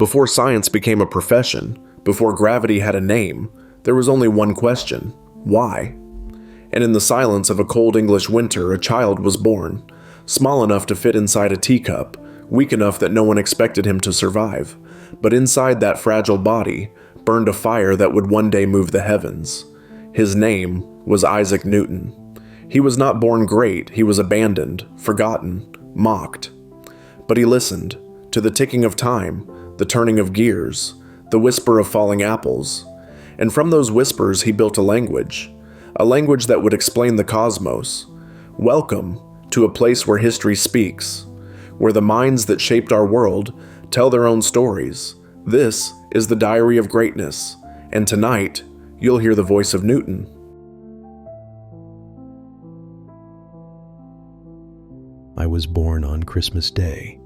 Before science became a profession, before gravity had a name, there was only one question: why? And in the silence of a cold English winter, a child was born, small enough to fit inside a teacup, weak enough that no one expected him to survive. But inside that fragile body burned a fire that would one day move the heavens. His name was Isaac Newton. He was not born great, he was abandoned, forgotten, mocked. But he listened to the ticking of time, the turning of gears, the whisper of falling apples. And from those whispers he built a language that would explain the cosmos. Welcome to a place where history speaks, where the minds that shaped our world tell their own stories. This is the Diary of Greatness, and tonight you'll hear the voice of Newton. I was born on Christmas Day,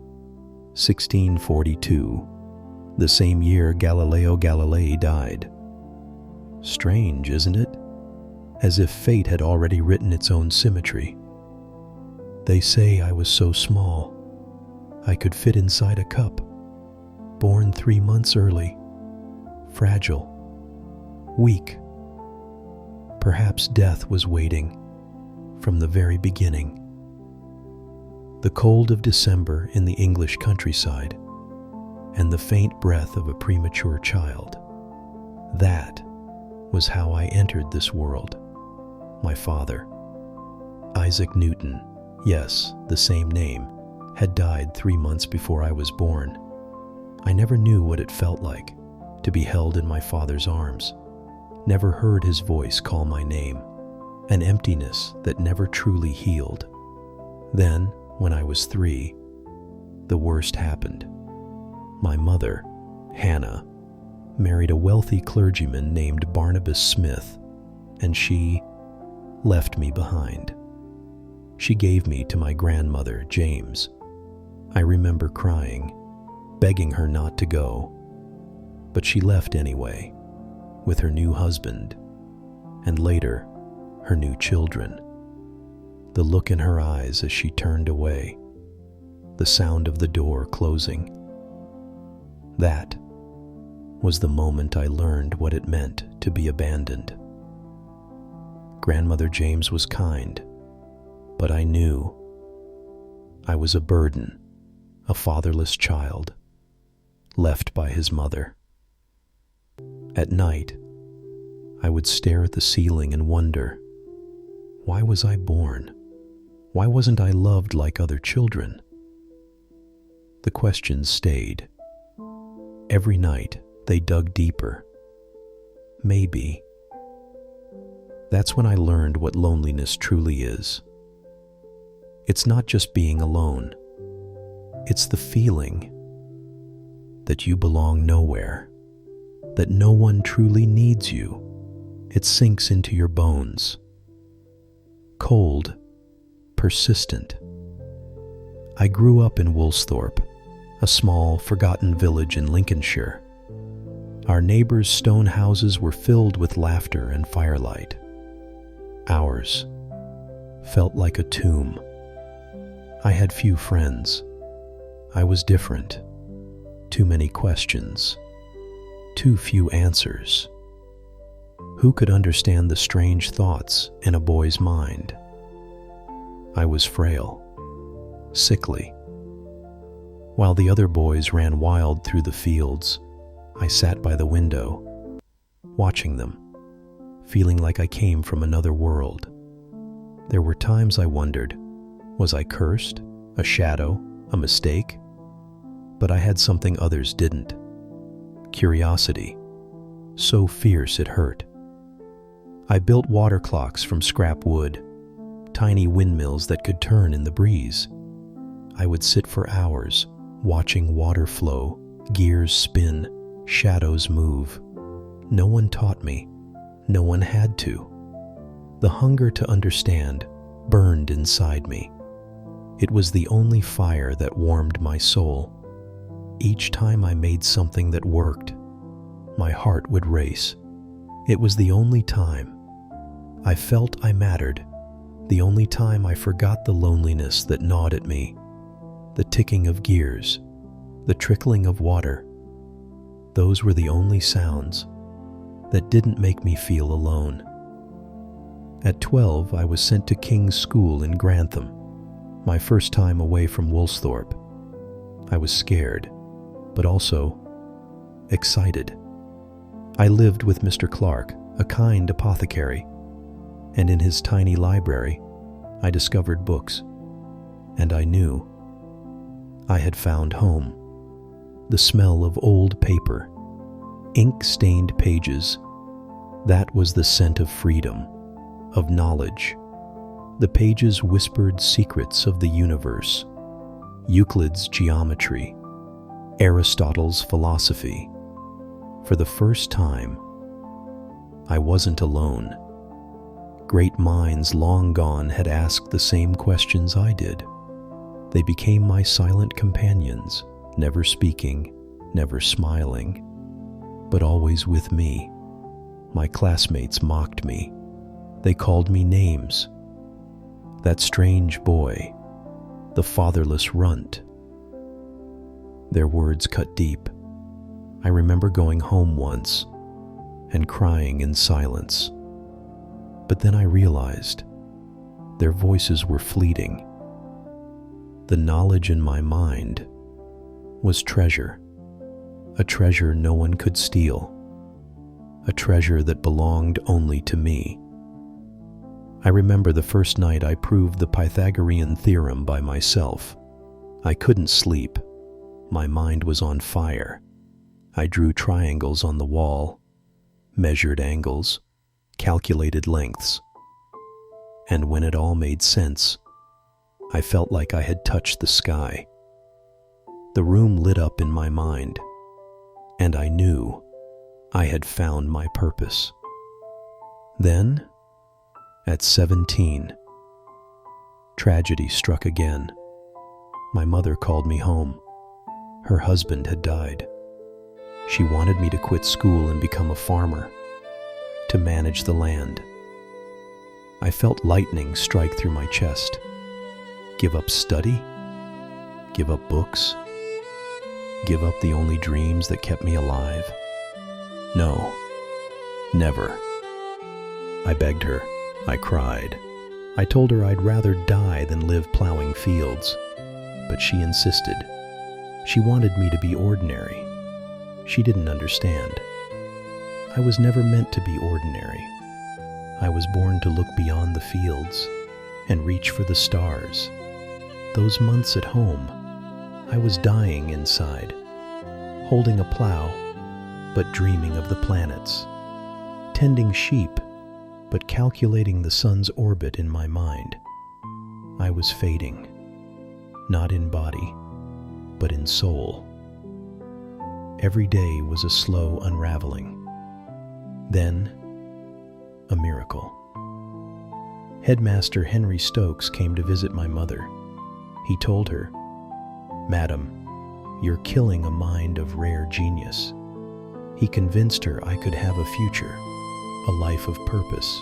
1642, the same year Galileo Galilei died. Strange, isn't it? As if fate had already written its own symmetry. They say I was so small, I could fit inside a cup, born 3 months early, fragile, weak. Perhaps death was waiting from the very beginning. The cold of December in the English countryside, and the faint breath of a premature child. That was how I entered this world. My father, Isaac Newton, yes, the same name, had died 3 months before I was born. I never knew what it felt like to be held in my father's arms, never heard his voice call my name, an emptiness that never truly healed. Then, when I was 3, the worst happened. My mother, Hannah, married a wealthy clergyman named Barnabas Smith, and she left me behind. She gave me to my grandmother, James. I remember crying, begging her not to go, but she left anyway, with her new husband, and later, her new children. The look in her eyes as she turned away, the sound of the door closing. That was the moment I learned what it meant to be abandoned. Grandmother James was kind, but I knew I was a burden, a fatherless child, left by his mother. At night, I would stare at the ceiling and wonder, why was I born? Why wasn't I loved like other children? The questions stayed. Every night, they dug deeper. Maybe. That's when I learned what loneliness truly is. It's not just being alone. It's the feeling that you belong nowhere, that no one truly needs you. It sinks into your bones. Cold, persistent. I grew up in Woolsthorpe, a small, forgotten village in Lincolnshire. Our neighbors' stone houses were filled with laughter and firelight. Ours felt like a tomb. I had few friends. I was different. Too many questions. Too few answers. Who could understand the strange thoughts in a boy's mind? I was frail, sickly. While the other boys ran wild through the fields, I sat by the window, watching them, feeling like I came from another world. There were times I wondered, was I cursed, a shadow, a mistake? But I had something others didn't. Curiosity, so fierce it hurt. I built water clocks from scrap wood, tiny windmills that could turn in the breeze. I would sit for hours, watching water flow, gears spin, shadows move. No one taught me. No one had to. The hunger to understand burned inside me. It was the only fire that warmed my soul. Each time I made something that worked, my heart would race. It was the only time I felt I mattered, the only time I forgot the loneliness that gnawed at me, the ticking of gears, the trickling of water, Those were the only sounds that didn't make me feel alone. At 12, I was sent to King's School in Grantham, my first time away from Woolsthorpe. I was scared, but also excited. I lived with Mr. Clark, a kind apothecary, and in his tiny library, I discovered books, and I knew I had found home. The smell of old paper, ink-stained pages, that was the scent of freedom, of knowledge. The pages whispered secrets of the universe, Euclid's geometry, Aristotle's philosophy. For the first time, I wasn't alone. Great minds long gone had asked the same questions I did. They became my silent companions, never speaking, never smiling, but always with me. My classmates mocked me. They called me names. That strange boy, the fatherless runt. Their words cut deep. I remember going home once and crying in silence. But then I realized their voices were fleeting. The knowledge in my mind was treasure, a treasure no one could steal, a treasure that belonged only to me. I remember the first night I proved the Pythagorean theorem by myself. I couldn't sleep. My mind was on fire. I drew triangles on the wall, measured angles, calculated lengths. And when it all made sense, I felt like I had touched the sky. The room lit up in my mind, and I knew I had found my purpose. Then, at 17, tragedy struck again. My mother called me home. Her husband had died. She wanted me to quit school and become a farmer, to manage the land. I felt lightning strike through my chest. Give up study? Give up books? Give up the only dreams that kept me alive? No, never. I begged her. I cried. I told her I'd rather die than live plowing fields, but she insisted. She wanted me to be ordinary. She didn't understand. I was never meant to be ordinary. I was born to look beyond the fields and reach for the stars. Those months at home, I was dying inside, holding a plow, but dreaming of the planets, tending sheep, but calculating the sun's orbit in my mind. I was fading, not in body, but in soul. Every day was a slow unraveling. Then, a miracle. Headmaster Henry Stokes came to visit my mother. He told her, "Madam, you're killing a mind of rare genius." He convinced her I could have a future, a life of purpose.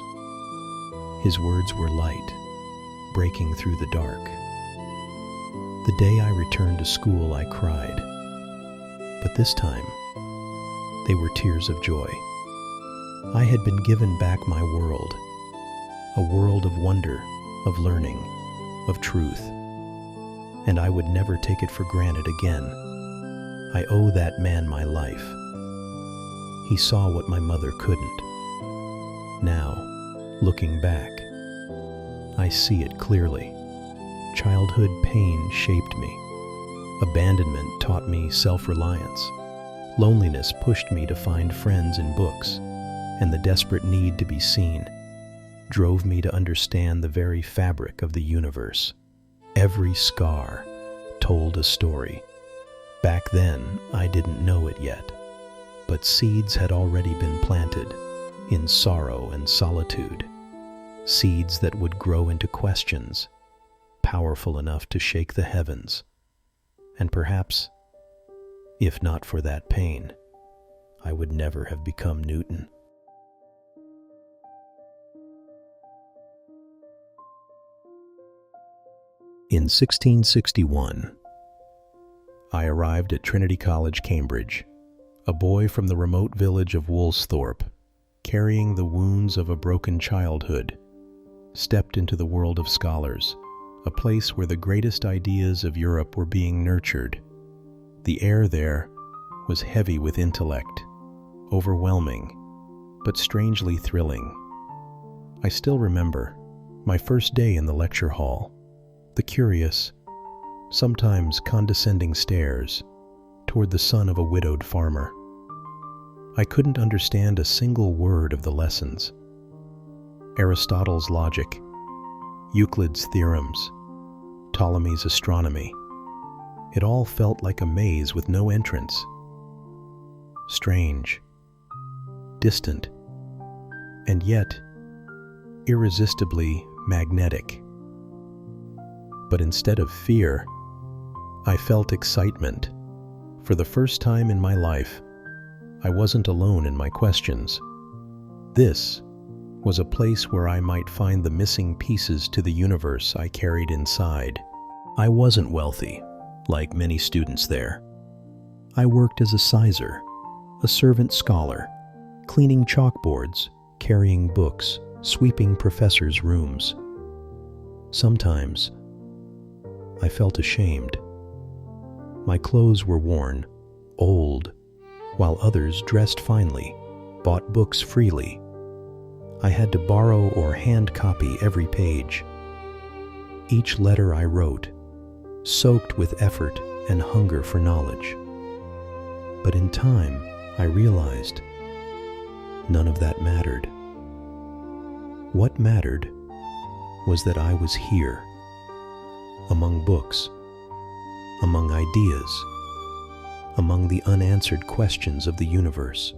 His words were light, breaking through the dark. The day I returned to school, I cried. But this time, they were tears of joy. I had been given back my world, a world of wonder, of learning, of truth, and I would never take it for granted again. I owe that man my life. He saw what my mother couldn't. Now, looking back, I see it clearly. Childhood pain shaped me. Abandonment taught me self-reliance. Loneliness pushed me to find friends in books, and the desperate need to be seen drove me to understand the very fabric of the universe. Every scar told a story. Back then, I didn't know it yet, but seeds had already been planted in sorrow and solitude, seeds that would grow into questions, powerful enough to shake the heavens. And perhaps, if not for that pain, I would never have become Newton. In 1661, I arrived at Trinity College, Cambridge, a boy from the remote village of Woolsthorpe, carrying the wounds of a broken childhood, stepped into the world of scholars, a place where the greatest ideas of Europe were being nurtured. The air there was heavy with intellect, overwhelming, but strangely thrilling. I still remember my first day in the lecture hall, the curious, sometimes condescending stares toward the son of a widowed farmer. I couldn't understand a single word of the lessons. Aristotle's logic, Euclid's theorems, Ptolemy's astronomy. It all felt like a maze with no entrance. Strange, distant, and yet irresistibly magnetic. But instead of fear, I felt excitement. For the first time in my life, I wasn't alone in my questions. This was a place where I might find the missing pieces to the universe I carried inside. I wasn't wealthy, like many students there. I worked as a sizer, a servant scholar, cleaning chalkboards, carrying books, sweeping professors' rooms. Sometimes, I felt ashamed. My clothes were worn, old, while others dressed finely, bought books freely. I had to borrow or hand copy every page. Each letter I wrote, soaked with effort and hunger for knowledge. But in time, I realized none of that mattered. What mattered was that I was here, among books, among ideas, among the unanswered questions of the universe.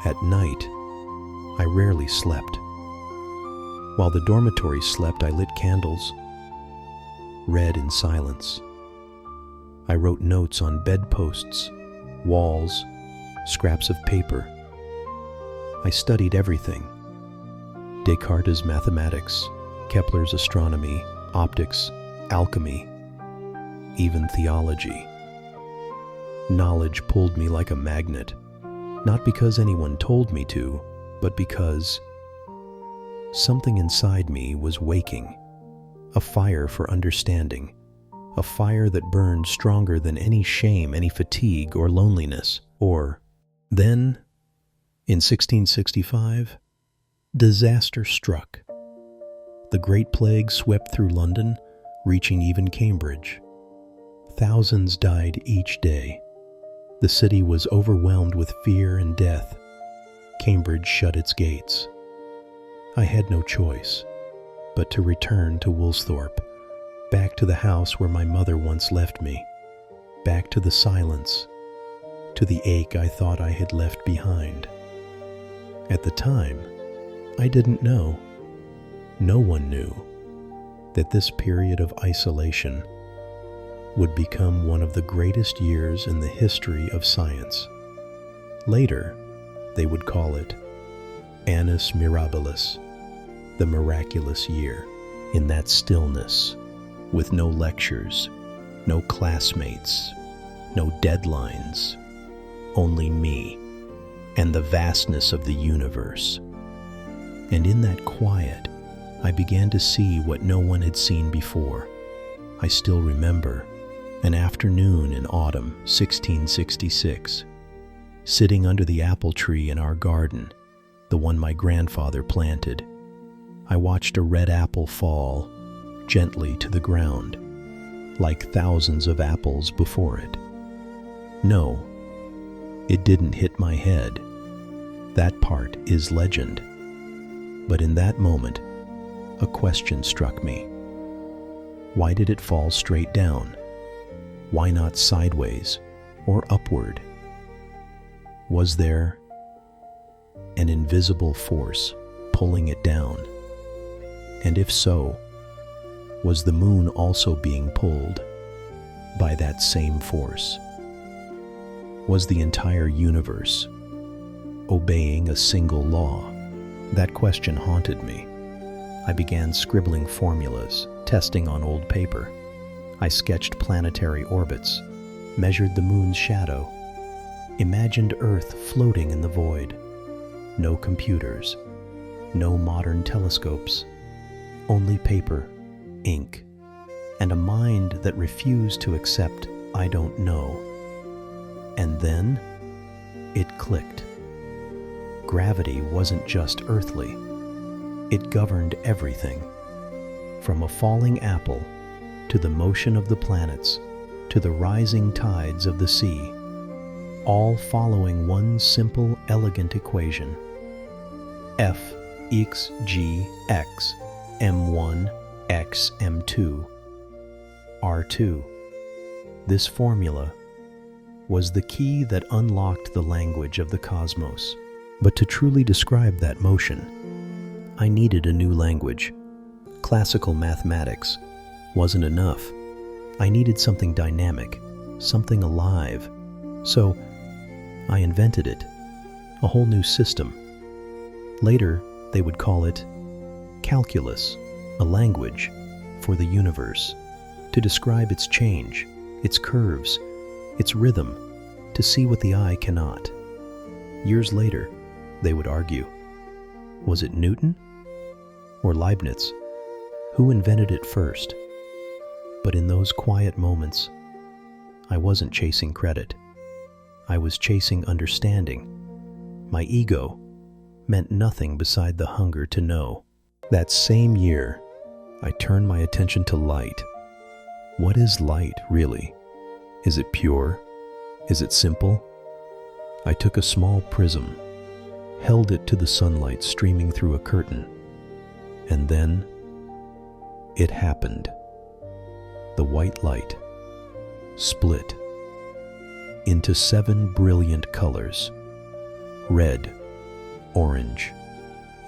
At night, I rarely slept. While the dormitory slept, I lit candles, read in silence. I wrote notes on bedposts, walls, scraps of paper. I studied everything. Descartes' mathematics, Kepler's astronomy, optics, alchemy, even theology. Knowledge pulled me like a magnet, not because anyone told me to, but because something inside me was waking, a fire for understanding, a fire that burned stronger than any shame, any fatigue or loneliness. Then, in 1665, disaster struck. The Great Plague swept through London, reaching even Cambridge. Thousands died each day. The city was overwhelmed with fear and death. Cambridge shut its gates. I had no choice but to return to Woolsthorpe, back to the house where my mother once left me, back to the silence, to the ache I thought I had left behind. At the time, I didn't know. No one knew that this period of isolation would become one of the greatest years in the history of science. Later, they would call it Annus Mirabilis, the miraculous year. In that stillness, with no lectures, no classmates, no deadlines, only me and the vastness of the universe. And in that quiet, I began to see what no one had seen before. I still remember an afternoon in autumn 1666, sitting under the apple tree in our garden, the one my grandfather planted. I watched a red apple fall gently to the ground, like thousands of apples before it. No, it didn't hit my head. That part is legend. But in that moment, a question struck me. Why did it fall straight down? Why not sideways or upward? Was there an invisible force pulling it down? And if so, was the moon also being pulled by that same force? Was the entire universe obeying a single law? That question haunted me. I began scribbling formulas, testing on old paper. I sketched planetary orbits, measured the moon's shadow, Imagined Earth floating in the void. No computers, no modern telescopes, only paper, ink, and a mind that refused to accept "I don't know." And then it clicked. Gravity wasn't just earthly. It governed everything, from a falling apple to the motion of the planets to the rising tides of the sea, all following one simple, elegant equation: F equals G x m1 x m2 r2. This formula was the key that unlocked the language of the cosmos. But to truly describe that motion, I needed a new language. Classical mathematics wasn't enough. I needed something dynamic, something alive. So I invented it, a whole new system. Later, they would call it calculus, a language for the universe, to describe its change, its curves, its rhythm, to see what the eye cannot. Years later, they would argue, was it Newton or Leibniz? Who invented it first? But in those quiet moments, I wasn't chasing credit. I was chasing understanding. My ego meant nothing beside the hunger to know. That same year, I turned my attention to light. What is light, really? Is it pure? Is it simple? I took a small prism, held it to the sunlight streaming through a curtain, and then it happened. The white light split into 7 brilliant colors: red, orange,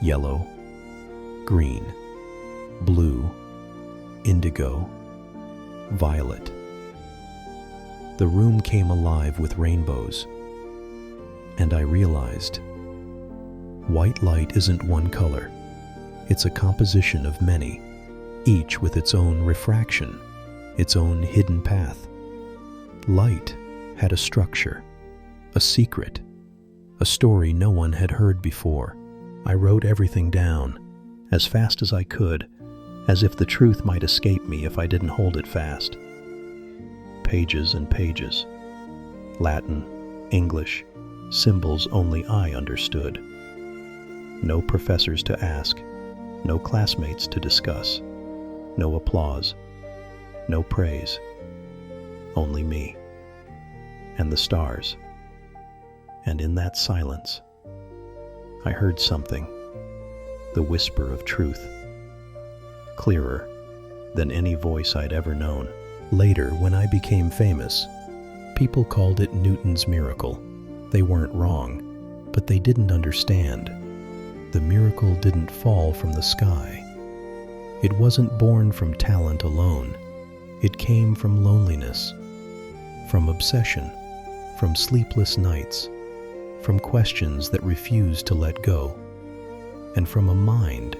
yellow, green, blue, indigo, violet. The room came alive with rainbows, and I realized white light isn't one color. It's a composition of many, each with its own refraction, its own hidden path. Light had a structure, a secret, a story no one had heard before. I wrote everything down, as fast as I could, as if the truth might escape me if I didn't hold it fast. Pages and pages. Latin, English, symbols only I understood. No professors to ask, no classmates to discuss, no applause, no praise, only me and the stars. And in that silence, I heard something, the whisper of truth, clearer than any voice I'd ever known. Later, when I became famous, people called it Newton's miracle. They weren't wrong, but they didn't understand. The miracle didn't fall from the sky. It wasn't born from talent alone. It came from loneliness, from obsession, from sleepless nights, from questions that refused to let go, and from a mind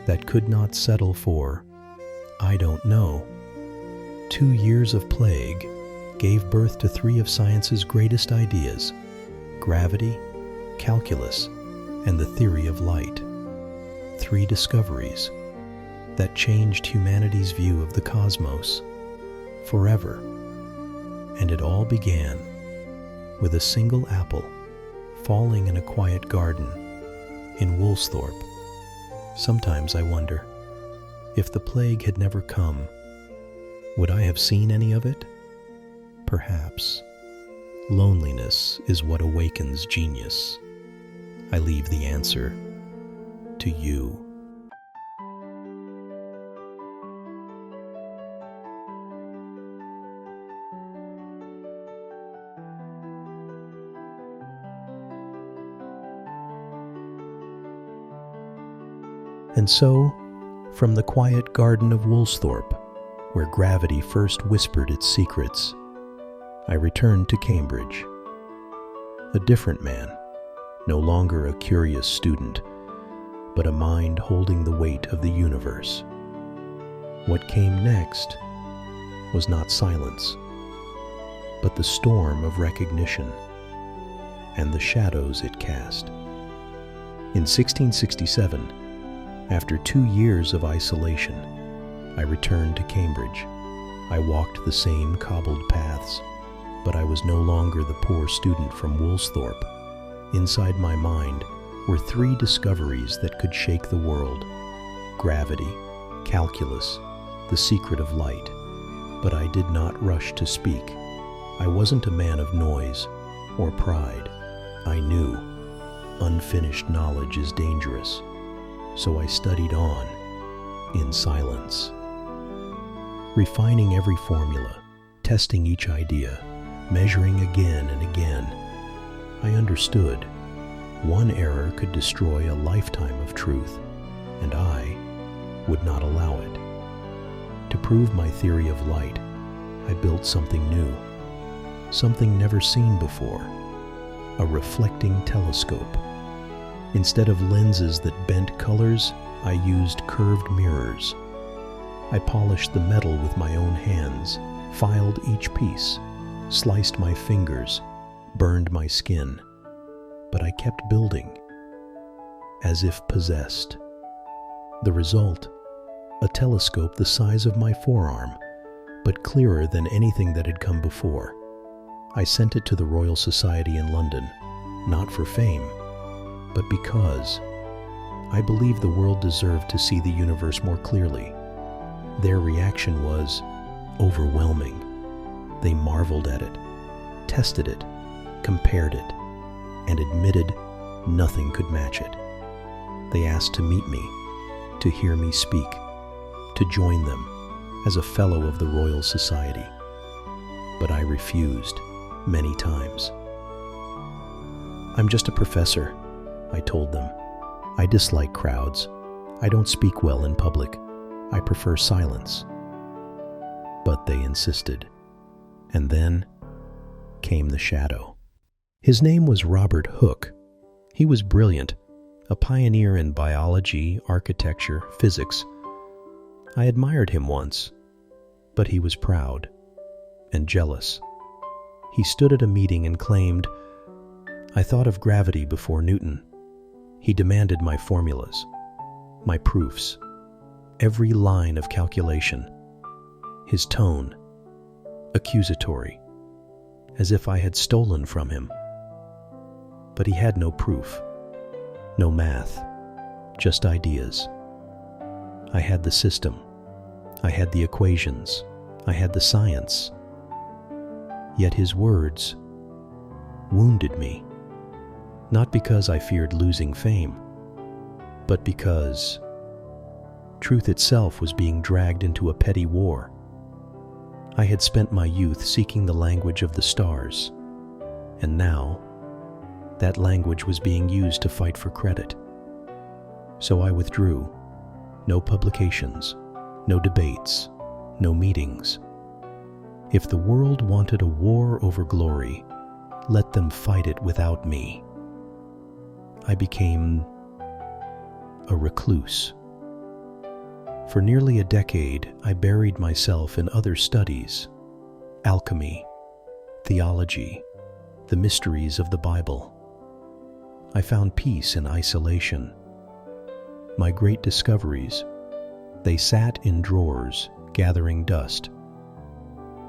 that could not settle for "I don't know." 2 years of plague gave birth to 3 of science's greatest ideas: gravity, calculus, and the theory of light. 3 discoveries that changed humanity's view of the cosmos forever. And it all began with a single apple falling in a quiet garden in Woolsthorpe. Sometimes I wonder, if the plague had never come, would I have seen any of it? Perhaps. Loneliness is what awakens genius. I leave the answer to you. And so, from the quiet garden of Woolsthorpe, where gravity first whispered its secrets, I returned to Cambridge. A different man, no longer a curious student, but a mind holding the weight of the universe. What came next was not silence. but the storm of recognition and the shadows it cast. In 1667, after 2 years of isolation, I returned to Cambridge. I walked the same cobbled paths, but I was no longer the poor student from Woolsthorpe. Inside my mind were 3 discoveries that could shake the world: gravity, calculus, the secret of light. But I did not rush to speak. I wasn't a man of noise or pride. I knew unfinished knowledge is dangerous, so I studied on in silence, refining every formula, testing each idea, measuring again and again. I understood one error could destroy a lifetime of truth, and I would not allow it. To prove my theory of light, I built something new, something never seen before: a reflecting telescope. Instead of lenses that bent colors, I used curved mirrors. I polished the metal with my own hands, filed each piece, sliced my fingers, burned my skin. But I kept building, as if possessed. The result: a telescope the size of my forearm, but clearer than anything that had come before. I sent it to the Royal Society in London, not for fame, but because I believed the world deserved to see the universe more clearly. Their reaction was overwhelming. They marveled at it, tested it, compared it, and admitted nothing could match it. They asked to meet me, to hear me speak, to join them as a fellow of the Royal Society. But I refused many times. "I'm just a professor," I told them. "I dislike crowds. I don't speak well in public. I prefer silence." But they insisted. And then came the shadow. His name was Robert Hooke. He was brilliant, a pioneer in biology, architecture, physics. I admired him once, but he was proud and jealous. He stood at a meeting and claimed, "I thought of gravity before Newton." He demanded my formulas, my proofs, every line of calculation. His tone, accusatory, as if I had stolen from him. But he had no proof, no math, just ideas. I had the system, I had the equations, I had the science. Yet his words wounded me, not because I feared losing fame, but because truth itself was being dragged into a petty war. I had spent my youth seeking the language of the stars, and now that language was being used to fight for credit. So I withdrew. No publications, no debates, no meetings. If the world wanted a war over glory, let them fight it without me. I became a recluse. For nearly a decade, I buried myself in other studies: alchemy, theology, the mysteries of the Bible. I found peace in isolation. My great discoveries, they sat in drawers, gathering dust.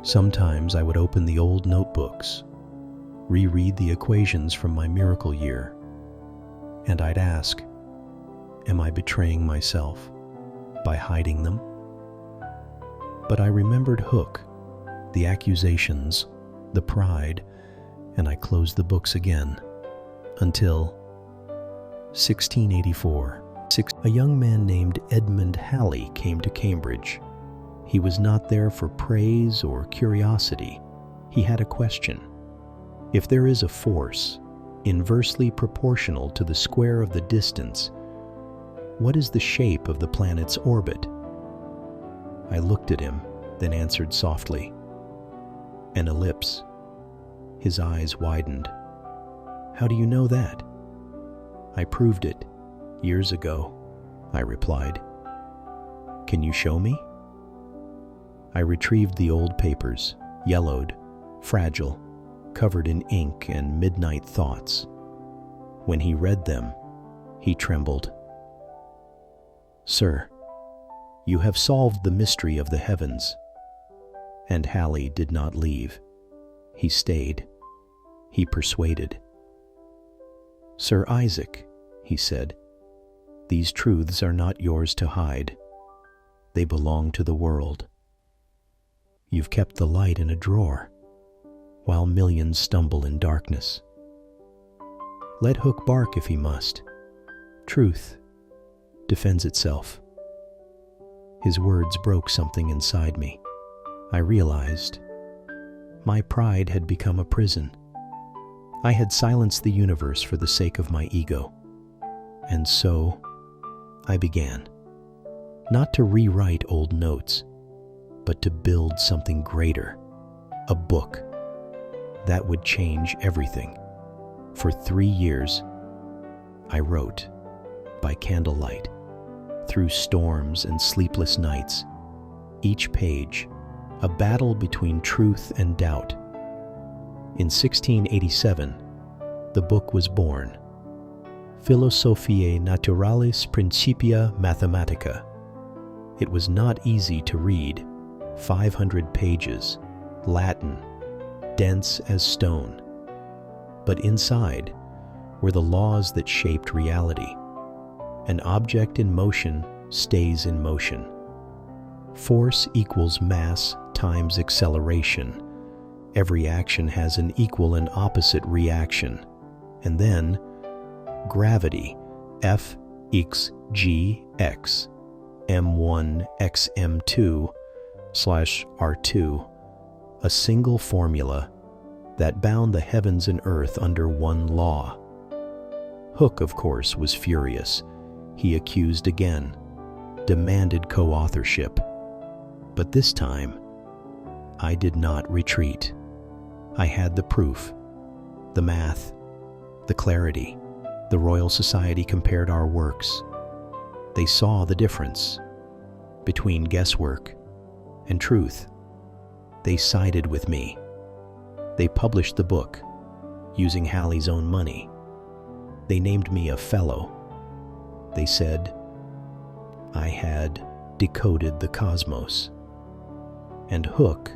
Sometimes I would open the old notebooks, reread the equations from my miracle year, and I'd ask, am I betraying myself by hiding them? But I remembered Hooke, the accusations, the pride, and I closed the books again, until 1684. A young man named Edmund Halley came to Cambridge. He was not there for praise or curiosity. He had a question. If there is a force inversely proportional to the square of the distance, what is the shape of the planet's orbit? I looked at him, then answered softly, an ellipse. His eyes widened. How do you know that? I proved it years ago, I replied. Can you show me? I retrieved the old papers, yellowed, fragile, covered in ink and midnight thoughts. When he read them, he trembled. "Sir, you have solved the mystery of the heavens." And Halley did not leave. He stayed. He persuaded. "Sir Isaac," he said, "these truths are not yours to hide. They belong to the world. You've kept the light in a drawer, while millions stumble in darkness. Let Hook bark if he must. Truth defends itself." His words broke something inside me. I realized my pride had become a prison. I had silenced the universe for the sake of my ego. And so I began, not to rewrite old notes, but to build something greater, a book that would change everything. For 3 years, I wrote by candlelight, through storms and sleepless nights, each page a battle between truth and doubt. In 1687, the book was born, Philosophiae Naturalis Principia Mathematica. It was not easy to read, 500 pages, Latin, dense as stone. But inside were the laws that shaped reality. An object in motion stays in motion. Force equals mass times acceleration. Every action has an equal and opposite reaction. And then, gravity, F equals Gx, M1 x M2 / R2, a single formula that bound the heavens and earth under one law. Hooke, of course, was furious. He accused again, demanded co-authorship. But this time, I did not retreat. I had the proof, the math, the clarity. The Royal Society compared our works. They saw the difference between guesswork and truth. They sided with me. They published the book using Halley's own money. They named me a fellow. They said I had decoded the cosmos. And Hooke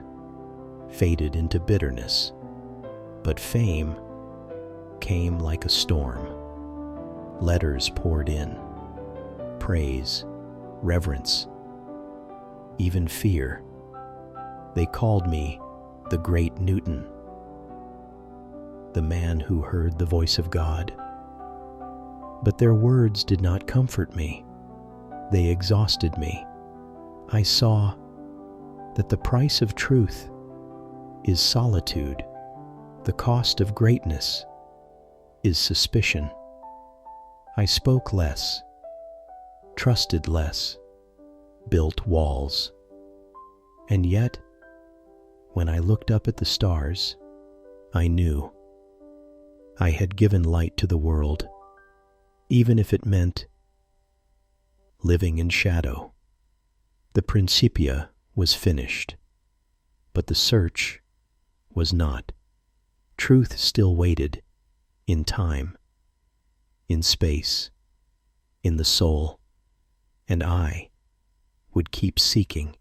faded into bitterness. But fame came like a storm. Letters poured in, praise, reverence, even fear. They called me the Great Newton, the man who heard the voice of God. But their words did not comfort me. They exhausted me. I saw that the price of truth is solitude. The cost of greatness is suspicion. I spoke less, trusted less, built walls. And yet, when I looked up at the stars, I knew I had given light to the world, even if it meant living in shadow. The Principia was finished, but the search was not. Truth still waited, in time, in space, in the soul, and I would keep seeking.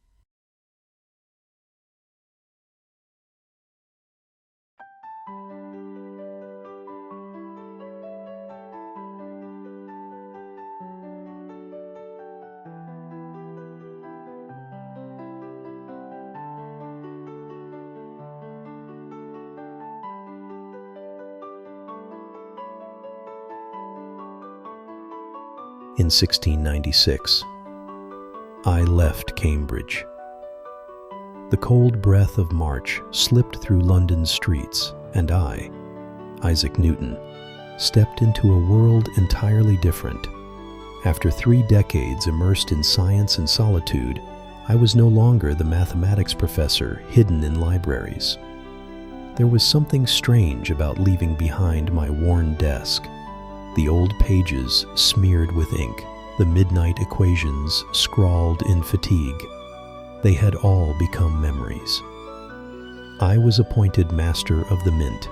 In 1696, I left Cambridge. The cold breath of March slipped through London's streets, and I, Isaac Newton, stepped into a world entirely different. After 3 decades immersed in science and solitude, I was no longer the mathematics professor hidden in libraries. There was something strange about leaving behind my worn desk, the old pages smeared with ink, the midnight equations scrawled in fatigue. They had all become memories. I was appointed Master of the Mint,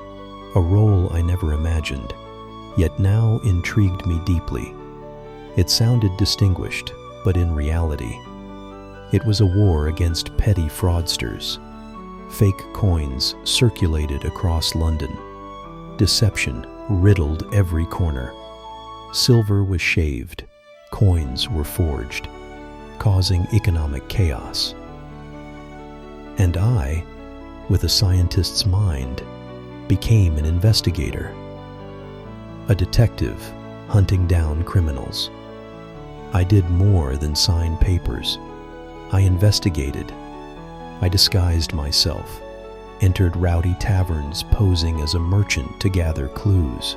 a role I never imagined, yet now intrigued me deeply. It sounded distinguished, but in reality, it was a war against petty fraudsters. Fake coins circulated across London. Deception riddled every corner. Silver was shaved, coins were forged, causing economic chaos. And I, with a scientist's mind, became an investigator, a detective hunting down criminals. I did more than sign papers. I investigated. I disguised myself, entered rowdy taverns posing as a merchant to gather clues.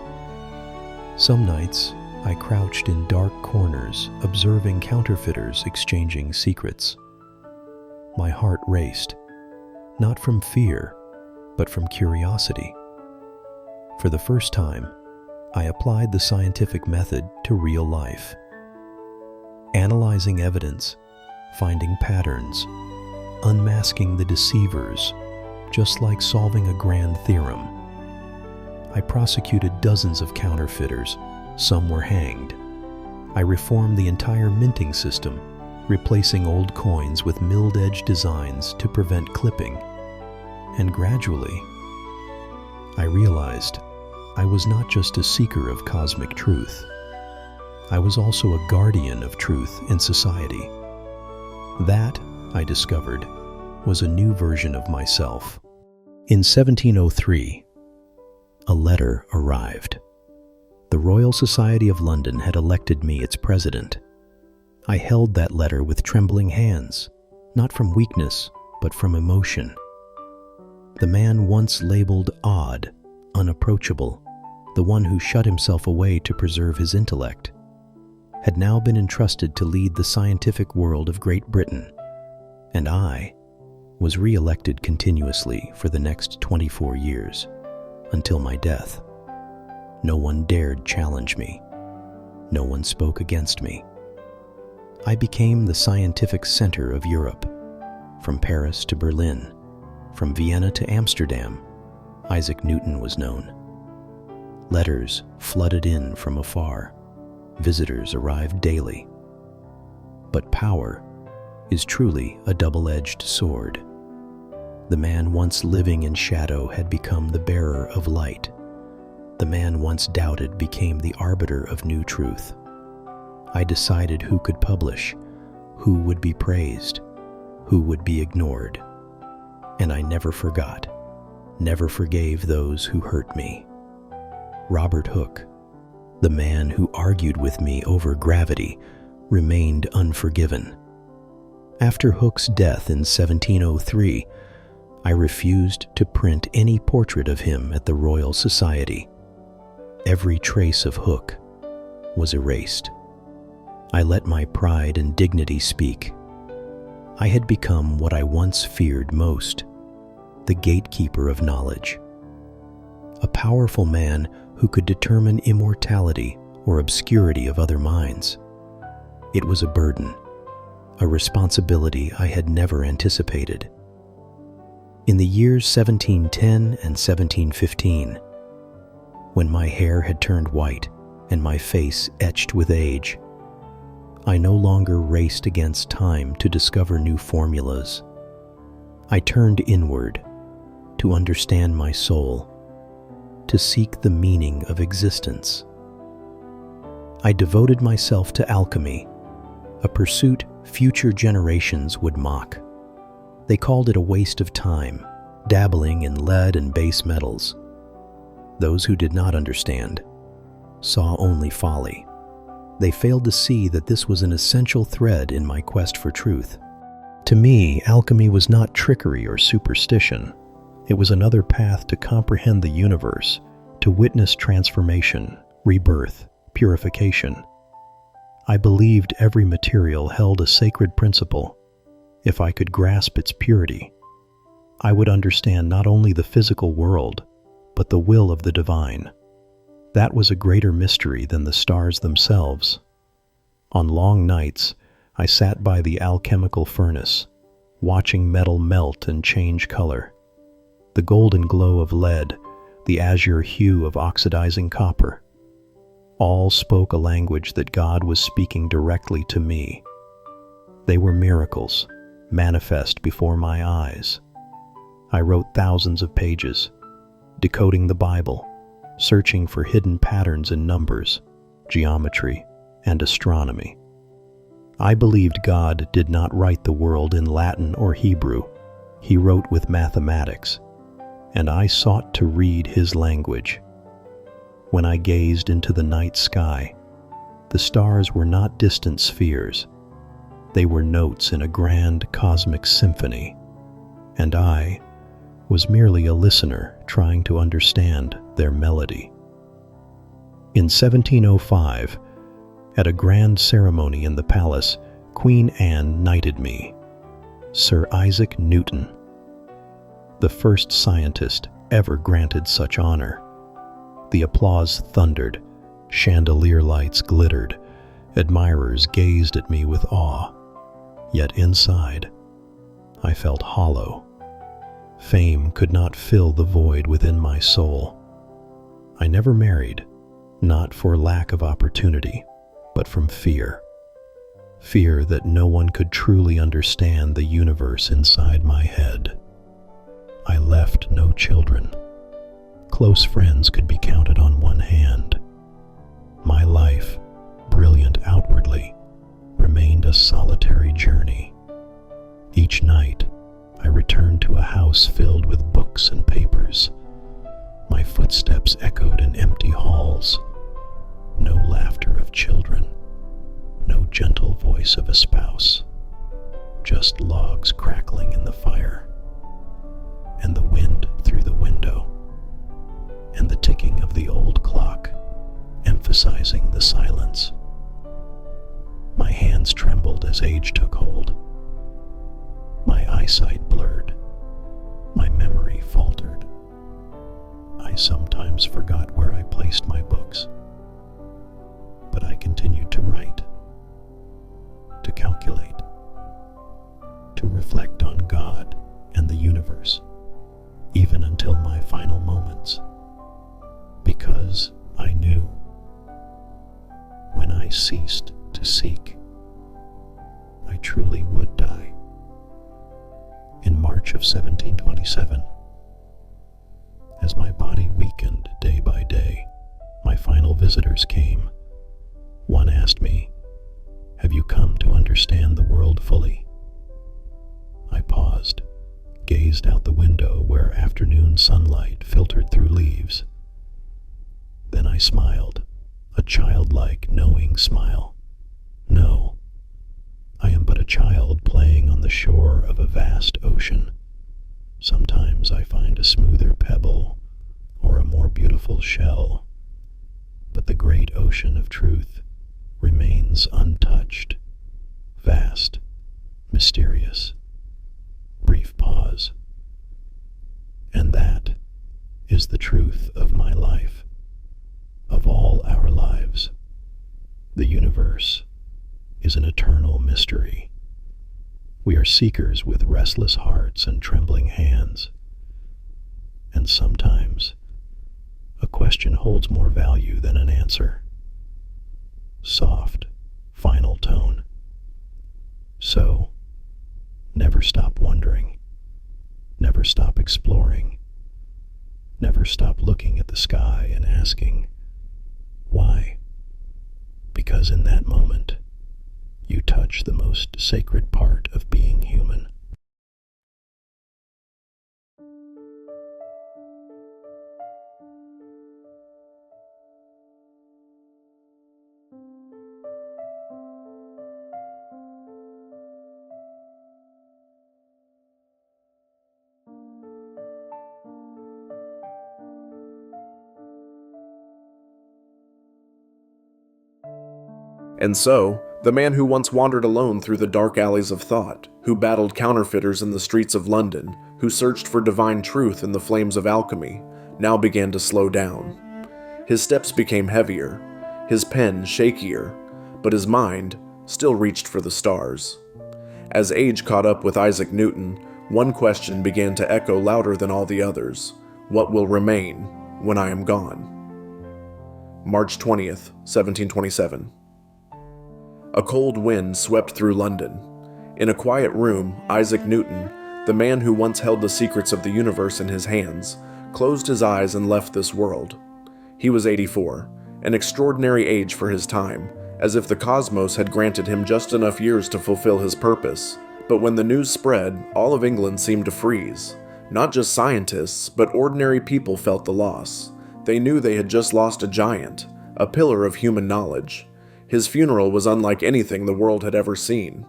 Some nights, I crouched in dark corners, observing counterfeiters exchanging secrets. My heart raced, not from fear, but from curiosity. For the first time, I applied the scientific method to real life. Analyzing evidence, finding patterns, unmasking the deceivers, just like solving a grand theorem. I prosecuted dozens of counterfeiters. Some were hanged. I reformed the entire minting system, replacing old coins with milled-edge designs to prevent clipping. And gradually, I realized I was not just a seeker of cosmic truth. I was also a guardian of truth in society. That, I discovered, was a new version of myself. In 1703, a letter arrived. The Royal Society of London had elected me its president. I held that letter with trembling hands, not from weakness, but from emotion. The man once labeled odd, unapproachable, the one who shut himself away to preserve his intellect, had now been entrusted to lead the scientific world of Great Britain, and I was re-elected continuously for the next 24 years, until my death. No one dared challenge me. No one spoke against me. I became the scientific center of Europe. From Paris to Berlin, from Vienna to Amsterdam, Isaac Newton was known. Letters flooded in from afar. Visitors arrived daily. But power is truly a double-edged sword. The man once living in shadow had become the bearer of light. The man once doubted became the arbiter of new truth. I decided who could publish, who would be praised, who would be ignored. And I never forgot, never forgave those who hurt me. Robert Hooke, the man who argued with me over gravity, remained unforgiven. After Hooke's death in 1703, I refused to print any portrait of him at the Royal Society. Every trace of Hooke was erased. I let my pride and dignity speak. I had become what I once feared most, the gatekeeper of knowledge. A powerful man who could determine immortality or obscurity of other minds. It was a burden, a responsibility I had never anticipated. In the years 1710 and 1715, when my hair had turned white and my face etched with age, I no longer raced against time to discover new formulas. I turned inward to understand my soul, to seek the meaning of existence. I devoted myself to alchemy, a pursuit future generations would mock. They called it a waste of time, dabbling in lead and base metals. Those who did not understand saw only folly. They failed to see that this was an essential thread in my quest for truth. To me, alchemy was not trickery or superstition. It was another path to comprehend the universe, to witness transformation, rebirth, purification. I believed every material held a sacred principle. If I could grasp its purity, I would understand not only the physical world, but the will of the divine. That was a greater mystery than the stars themselves. On long nights, I sat by the alchemical furnace, watching metal melt and change color. the golden glow of lead, the azure hue of oxidizing copper. All spoke a language that God was speaking directly to me. They were miracles, manifest before my eyes. I wrote thousands of pages, decoding the Bible, searching for hidden patterns in numbers, geometry, and astronomy. I believed God did not write the world in Latin or Hebrew. He wrote with mathematics, and I sought to read his language. When I gazed into the night sky, the stars were not distant spheres. They were notes in a grand cosmic symphony, and I was merely a listener trying to understand their melody. In 1705, at a grand ceremony in the palace, Queen Anne knighted me, Sir Isaac Newton, the first scientist ever granted such honor. The applause thundered, chandelier lights glittered, admirers gazed at me with awe. Yet inside, I felt hollow. Fame could not fill the void within my soul. I never married, not for lack of opportunity, but from fear. Fear that no one could truly understand the universe inside my head. I left no children. Close friends could be counted on one hand. My life, brilliant outwardly, remained a solitary journey. Each night, I returned to a house filled with books and papers. My footsteps echoed in empty halls. No laughter of children, no gentle voice of a spouse, just logs crackling in the fire, and the wind through the window, and the ticking of the old clock, emphasizing the silence. My hands trembled as age took hold. My eyesight blurred. My memory faltered. I sometimes forgot where I placed my books. But I continued to write, to calculate, to reflect on God and the universe, even until my final moments, because I knew when I ceased to seek, I truly would die. In March of 1727, as my body weakened day by day, my final visitors came. One asked me, "Have you come to understand the world fully?" I paused, gazed out the window where afternoon sunlight filtered through leaves. Then I smiled, a childlike, knowing smile. No, I am but a child playing on the shore of a vast ocean. Sometimes I find a smoother pebble or a more beautiful shell, but the great ocean of truth remains untouched, vast, mysterious. Brief pause. And that is the truth of my life, of all our lives. The universe is an eternal mystery. We are seekers with restless hearts and trembling hands. And sometimes, a question holds more value than an answer. Soft, final tone. So, never stop wondering. Never stop exploring. Never stop looking at the sky and asking, why? Because in that moment, you touch the most sacred part of being human. And so, the man who once wandered alone through the dark alleys of thought, who battled counterfeiters in the streets of London, who searched for divine truth in the flames of alchemy, now began to slow down. His steps became heavier, his pen shakier, but his mind still reached for the stars. As age caught up with Isaac Newton, One question began to echo louder than all the others. What will remain when I am gone? March 20th, 1727. A cold wind swept through London. In a quiet room, Isaac Newton, the man who once held the secrets of the universe in his hands, closed his eyes and left this world. He was 84, an extraordinary age for his time, as if the cosmos had granted him just enough years to fulfill his purpose. But when the news spread, all of England seemed to freeze. Not just scientists, but ordinary people felt the loss. They knew they had just lost a giant, a pillar of human knowledge. His funeral was unlike anything the world had ever seen.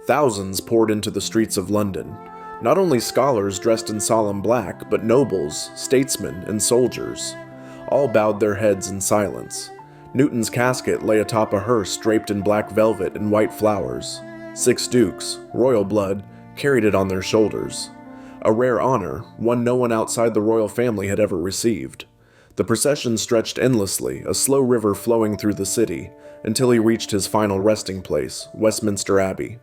Thousands poured into the streets of London. Not only scholars dressed in solemn black, but nobles, statesmen, and soldiers. All bowed their heads in silence. Newton's casket lay atop a hearse draped in black velvet and white flowers. 6 dukes, royal blood, carried it on their shoulders. A rare honor, one no one outside the royal family had ever received. The procession stretched endlessly, a slow river flowing through the city, until he reached his final resting place, Westminster Abbey.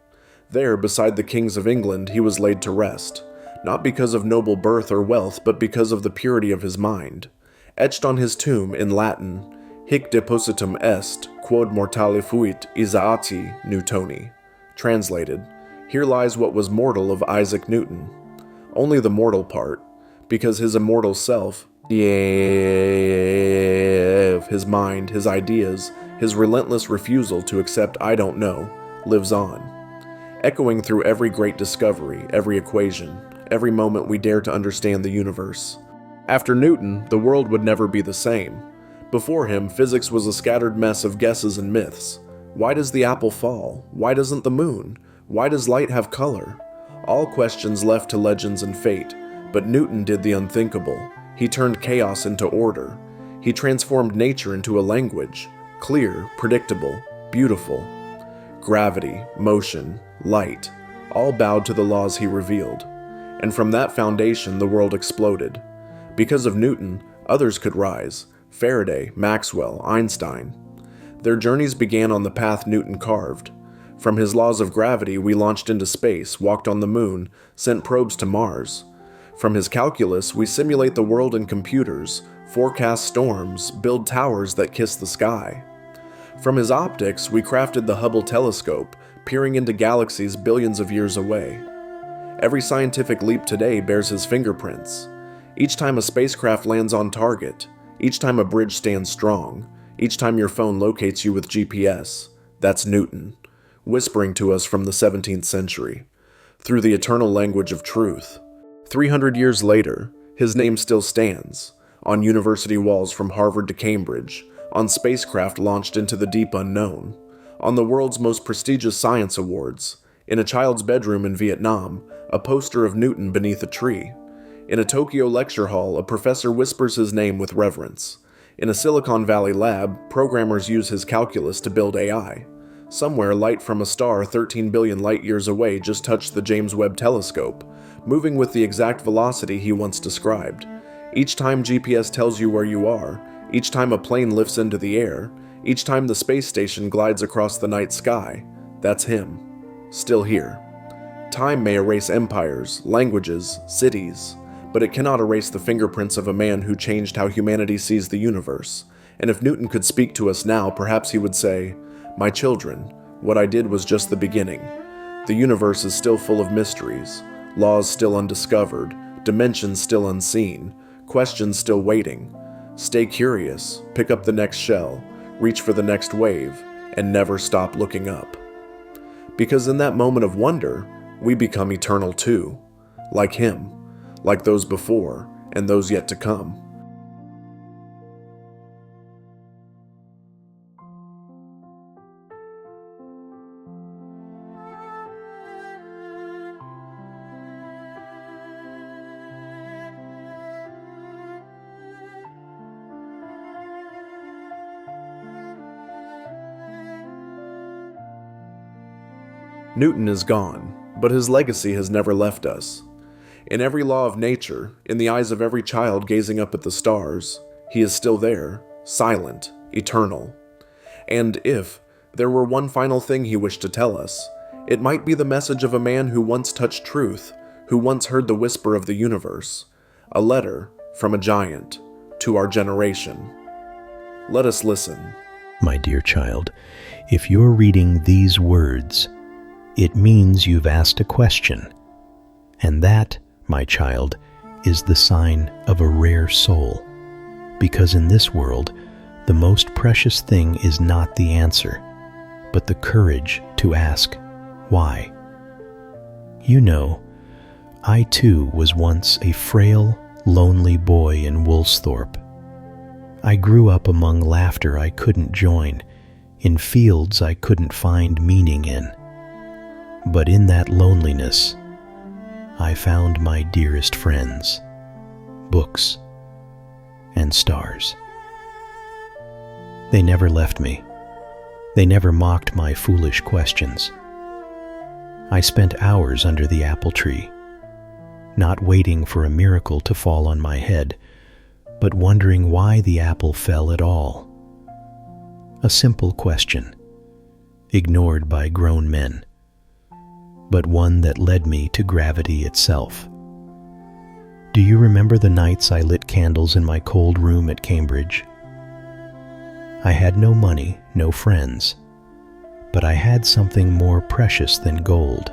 There, beside the kings of England, he was laid to rest, not because of noble birth or wealth, but because of the purity of his mind. Etched on his tomb in Latin, Hic depositum est, quod mortale fuit Isaati Newtoni. Translated, here lies what was mortal of Isaac Newton. Only the mortal part, because his immortal self, his mind, his ideas, his relentless refusal to accept I don't know, lives on. Echoing through every great discovery, every equation, every moment we dare to understand the universe. After Newton, the world would never be the same. Before him, physics was a scattered mess of guesses and myths. Why does the apple fall? Why doesn't the moon? Why does light have color? All questions left to legends and fate, but Newton did the unthinkable. He turned chaos into order. He transformed nature into a language, clear, predictable, beautiful. Gravity, motion, light, all bowed to the laws he revealed. And from that foundation, the world exploded. Because of Newton, others could rise: Faraday, Maxwell, Einstein. Their journeys began on the path Newton carved. From his laws of gravity, we launched into space, walked on the moon, sent probes to Mars. From his calculus, we simulate the world in computers, forecast storms, build towers that kiss the sky. From his optics, we crafted the Hubble telescope, peering into galaxies billions of years away. Every scientific leap today bears his fingerprints. Each time a spacecraft lands on target, each time a bridge stands strong, each time your phone locates you with GPS, that's Newton, whispering to us from the 17th century, through the eternal language of truth. 300 years later, his name still stands, on university walls from Harvard to Cambridge, on spacecraft launched into the deep unknown, on the world's most prestigious science awards, in a child's bedroom in Vietnam, a poster of Newton beneath a tree. In a Tokyo lecture hall, a professor whispers his name with reverence. In a Silicon Valley lab, programmers use his calculus to build AI. Somewhere, light from a star 13 billion light-years away just touched the James Webb Telescope, moving with the exact velocity he once described. Each time GPS tells you where you are, each time a plane lifts into the air, each time the space station glides across the night sky, that's him, still here. Time may erase empires, languages, cities, but it cannot erase the fingerprints of a man who changed how humanity sees the universe. And if Newton could speak to us now, perhaps he would say, "My children, what I did was just the beginning. The universe is still full of mysteries, laws still undiscovered, dimensions still unseen, questions still waiting. Stay curious, pick up the next shell, reach for the next wave, and never stop looking up." Because in that moment of wonder, we become eternal too, like him, like those before and those yet to come. Newton is gone, but his legacy has never left us. In every law of nature, in the eyes of every child gazing up at the stars, he is still there, silent, eternal. And if there were one final thing he wished to tell us, it might be the message of a man who once touched truth, who once heard the whisper of the universe, a letter from a giant to our generation. Let us listen. My dear child, if you're reading these words, it means you've asked a question. And that, my child, is the sign of a rare soul. Because in this world, the most precious thing is not the answer, but the courage to ask, why? You know, I too was once a frail, lonely boy in Woolsthorpe. I grew up among laughter I couldn't join, in fields I couldn't find meaning in. But in that loneliness, I found my dearest friends, books, and stars. They never left me. They never mocked my foolish questions. I spent hours under the apple tree, not waiting for a miracle to fall on my head, but wondering why the apple fell at all. A simple question, ignored by grown men, but one that led me to gravity itself. Do you remember the nights I lit candles in my cold room at Cambridge? I had no money, no friends, but I had something more precious than gold,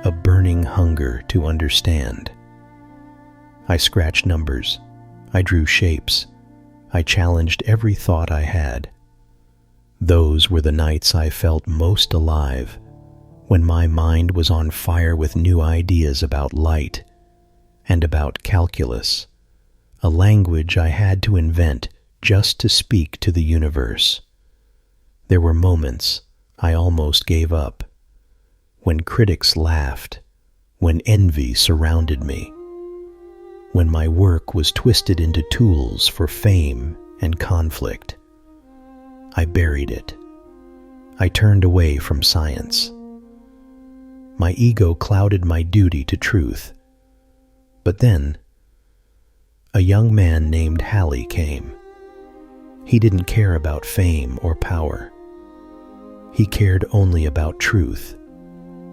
a burning hunger to understand. I scratched numbers, I drew shapes, I challenged every thought I had. Those were the nights I felt most alive, when my mind was on fire with new ideas about light and about calculus, a language I had to invent just to speak to the universe. There were moments I almost gave up, when critics laughed, when envy surrounded me, when my work was twisted into tools for fame and conflict. I buried it. I turned away from science. My ego clouded my duty to truth. But then, a young man named Hallie came. He didn't care about fame or power. He cared only about truth.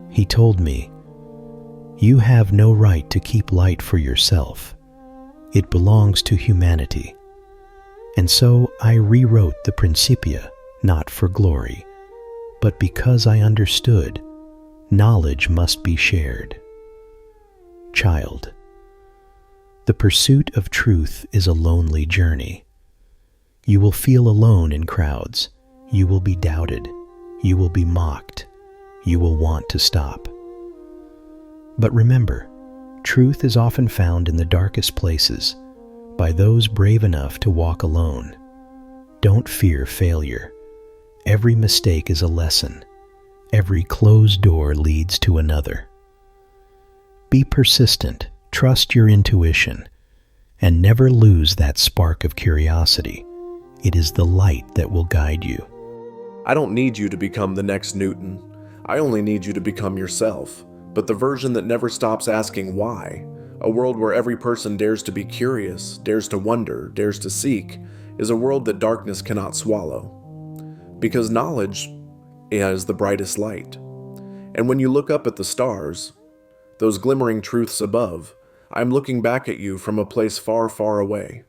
He told me, "You have no right to keep light for yourself. It belongs to humanity." And so I rewrote the Principia, not for glory, but because I understood knowledge must be shared. Child, the pursuit of truth is a lonely journey. You will feel alone in crowds. You will be doubted. You will be mocked. You will want to stop. But remember, truth is often found in the darkest places, by those brave enough to walk alone. Don't fear failure. Every mistake is a lesson. Every closed door leads to another. Be persistent, trust your intuition, and never lose that spark of curiosity. It is the light that will guide you. I don't need you to become the next Newton. I only need you to become yourself, but the version that never stops asking why. A world where every person dares to be curious, dares to wonder, dares to seek, is a world that darkness cannot swallow. Because knowledge is the brightest light. And when you look up at the stars, those glimmering truths above, I am looking back at you from a place far, far away.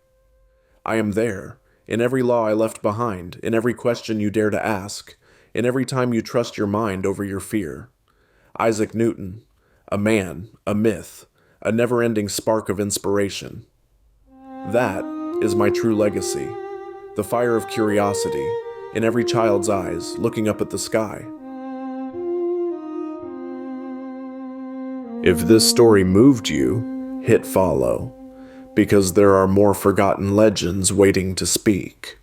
I am there, in every law I left behind, in every question you dare to ask, in every time you trust your mind over your fear. Isaac Newton, a man, a myth, a never-ending spark of inspiration. That is my true legacy, the fire of curiosity in every child's eyes looking up at the sky. If this story moved you, hit follow, because there are more forgotten legends waiting to speak.